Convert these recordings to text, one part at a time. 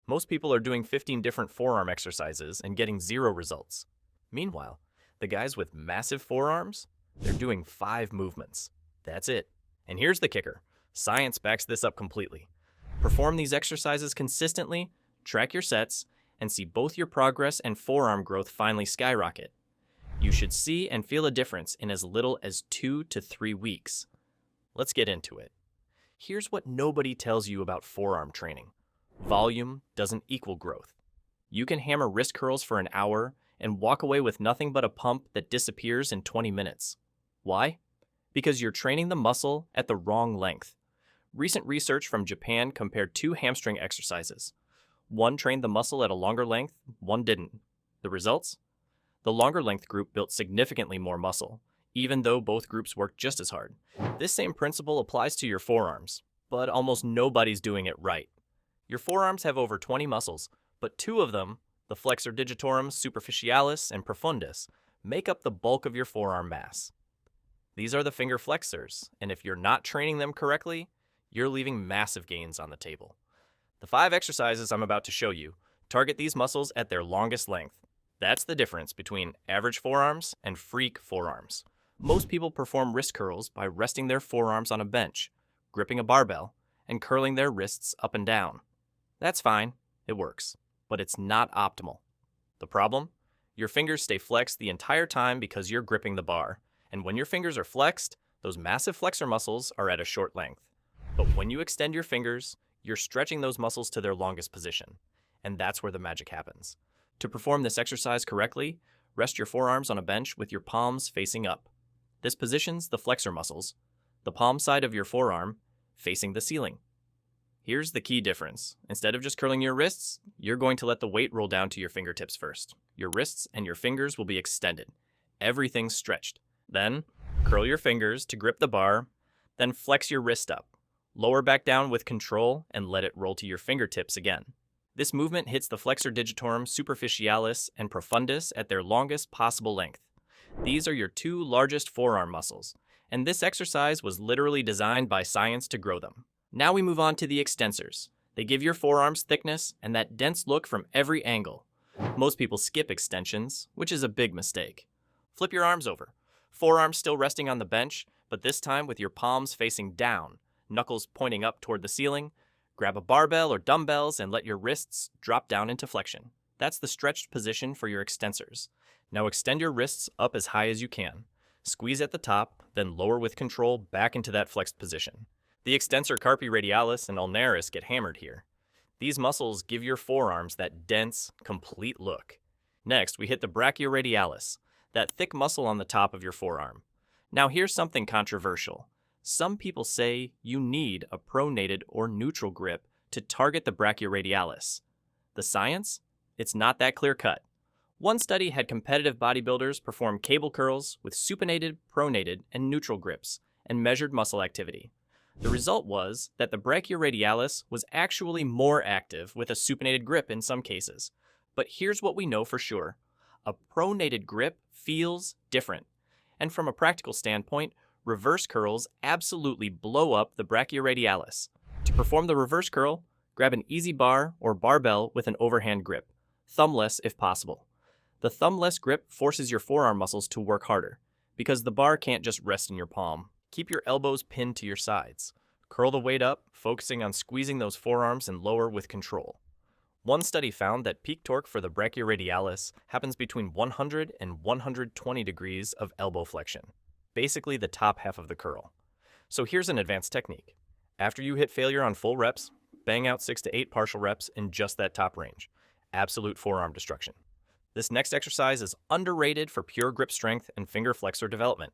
Most people are doing 15 different forearm exercises and getting 0 results. Meanwhile, the guys with massive forearms, they're doing 5 movements. That's it. And here's the kicker. Science backs this up completely. Perform these exercises consistently, track your sets, and see both your progress and forearm growth finally skyrocket. You should see and feel a difference in as little as 2 to 3 weeks. Let's get into it. Here's what nobody tells you about forearm training. Volume doesn't equal growth. You can hammer wrist curls for an hour and walk away with nothing but a pump that disappears in 20 minutes. Why? Because you're training the muscle at the wrong length. Recent research from Japan compared 2 hamstring exercises. One trained the muscle at a longer length, one didn't. The results? The longer length group built significantly more muscle, even though both groups worked just as hard. This same principle applies to your forearms, but almost nobody's doing it right. Your forearms have over 20 muscles, but 2 of them, the flexor digitorum, superficialis, and profundus, make up the bulk of your forearm mass. These are the finger flexors, and if you're not training them correctly, you're leaving massive gains on the table. The 5 exercises I'm about to show you target these muscles at their longest length. That's the difference between average forearms and freak forearms. Most people perform wrist curls by resting their forearms on a bench, gripping a barbell, and curling their wrists up and down. That's fine, it works, but it's not optimal. The problem? Your fingers stay flexed the entire time because you're gripping the bar, and when your fingers are flexed, those massive flexor muscles are at a short length. But when you extend your fingers, you're stretching those muscles to their longest position, and that's where the magic happens. To perform this exercise correctly, rest your forearms on a bench with your palms facing up. This positions the flexor muscles, the palm side of your forearm, facing the ceiling. Here's the key difference. Instead of just curling your wrists, you're going to let the weight roll down to your fingertips first. Your wrists and your fingers will be extended. Everything's stretched. Then, curl your fingers to grip the bar, then flex your wrist up. Lower back down with control and let it roll to your fingertips again. This movement hits the flexor digitorum, superficialis, and profundus at their longest possible length. These are your 2 largest forearm muscles, and this exercise was literally designed by science to grow them. Now we move on to the extensors. They give your forearms thickness and that dense look from every angle. Most people skip extensions, which is a big mistake. Flip your arms over. Forearms still resting on the bench, but this time with your palms facing down, knuckles pointing up toward the ceiling. Grab a barbell or dumbbells and let your wrists drop down into flexion. That's the stretched position for your extensors. Now extend your wrists up as high as you can. Squeeze at the top, then lower with control back into that flexed position. The extensor carpi radialis and ulnaris get hammered here. These muscles give your forearms that dense, complete look. Next, we hit the brachioradialis, that thick muscle on the top of your forearm. Now here's something controversial. Some people say you need a pronated or neutral grip to target the brachioradialis. The science? It's not that clear-cut. One study had competitive bodybuilders perform cable curls with supinated, pronated, and neutral grips and measured muscle activity. The result was that the brachioradialis was actually more active with a supinated grip in some cases. But here's what we know for sure. A pronated grip feels different. And from a practical standpoint, reverse curls absolutely blow up the brachioradialis. To perform the reverse curl, grab an easy bar or barbell with an overhand grip, thumbless if possible. The thumbless grip forces your forearm muscles to work harder, because the bar can't just rest in your palm. Keep your elbows pinned to your sides. Curl the weight up, focusing on squeezing those forearms and lower with control. One study found that peak torque for the brachioradialis happens between 100 and 120 degrees of elbow flexion, basically the top half of the curl. So here's an advanced technique. After you hit failure on full reps, bang out 6 to 8 partial reps in just that top range. Absolute forearm destruction. This next exercise is underrated for pure grip strength and finger flexor development.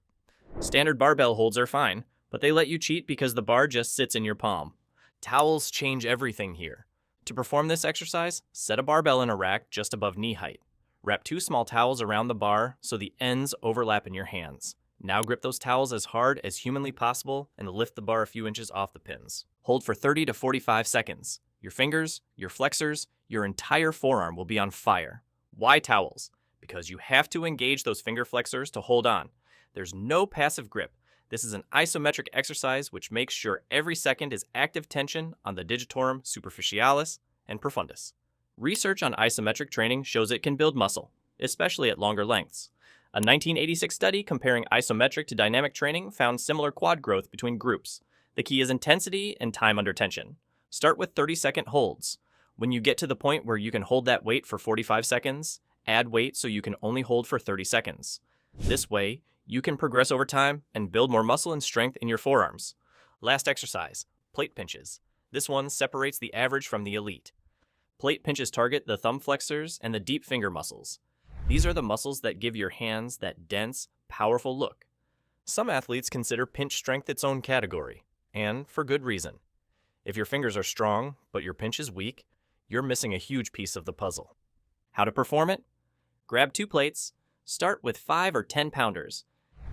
Standard barbell holds are fine, but they let you cheat because the bar just sits in your palm. Towels change everything here. To perform this exercise, set a barbell in a rack just above knee height. Wrap 2 small towels around the bar so the ends overlap in your hands. Now grip those towels as hard as humanly possible and lift the bar a few inches off the pins. Hold for 30 to 45 seconds. Your fingers, your flexors, your entire forearm will be on fire. Why towels? Because you have to engage those finger flexors to hold on. There's no passive grip. This is an isometric exercise which makes sure every second is active tension on the digitorum, superficialis, and profundus. Research on isometric training shows it can build muscle, especially at longer lengths. A 1986 study comparing isometric to dynamic training found similar quad growth between groups. The key is intensity and time under tension. Start with 30-second holds. When you get to the point where you can hold that weight for 45 seconds, add weight so you can only hold for 30 seconds. This way, you can progress over time and build more muscle and strength in your forearms. Last exercise, plate pinches. This one separates the average from the elite. Plate pinches target the thumb flexors and the deep finger muscles. These are the muscles that give your hands that dense, powerful look. Some athletes consider pinch strength its own category, and for good reason. If your fingers are strong, but your pinch is weak, you're missing a huge piece of the puzzle. How to perform it? Grab 2 plates, start with 5 or 10 pounders.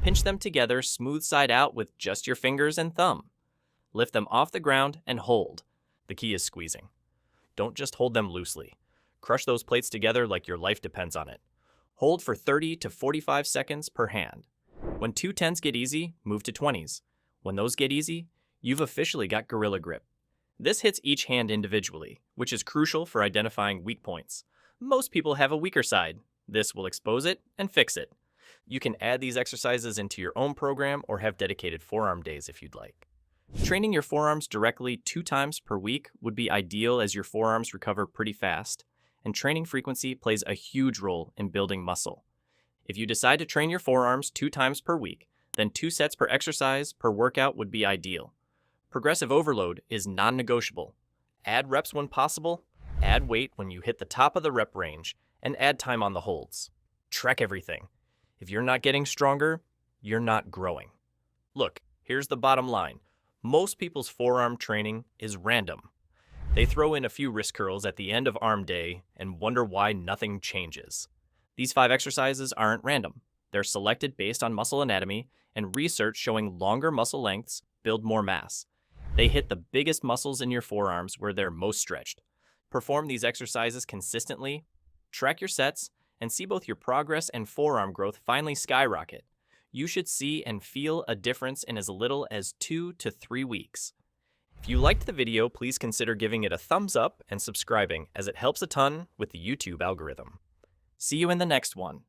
Pinch them together smooth side out with just your fingers and thumb. Lift them off the ground and hold. The key is squeezing. Don't just hold them loosely. Crush those plates together like your life depends on it. Hold for 30 to 45 seconds per hand. When 2 10s get easy, move to 20s. When those get easy, you've officially got gorilla grip. This hits each hand individually, which is crucial for identifying weak points. Most people have a weaker side. This will expose it and fix it. You can add these exercises into your own program or have dedicated forearm days if you'd like. Training your forearms directly 2 times per week would be ideal as your forearms recover pretty fast, and training frequency plays a huge role in building muscle. If you decide to train your forearms 2 times per week, then 2 sets per exercise per workout would be ideal. Progressive overload is non-negotiable. Add reps when possible, add weight when you hit the top of the rep range, and add time on the holds. Track everything. If you're not getting stronger, you're not growing. Look, here's the bottom line. Most people's forearm training is random. They throw in a few wrist curls at the end of arm day and wonder why nothing changes. These 5 exercises aren't random. They're selected based on muscle anatomy and research showing longer muscle lengths build more mass. They hit the biggest muscles in your forearms where they're most stretched. Perform these exercises consistently, track your sets, and see both your progress and forearm growth finally skyrocket. You should see and feel a difference in as little as 2 to 3 weeks. If you liked the video, please consider giving it a thumbs up and subscribing, as it helps a ton with the YouTube algorithm. See you in the next one.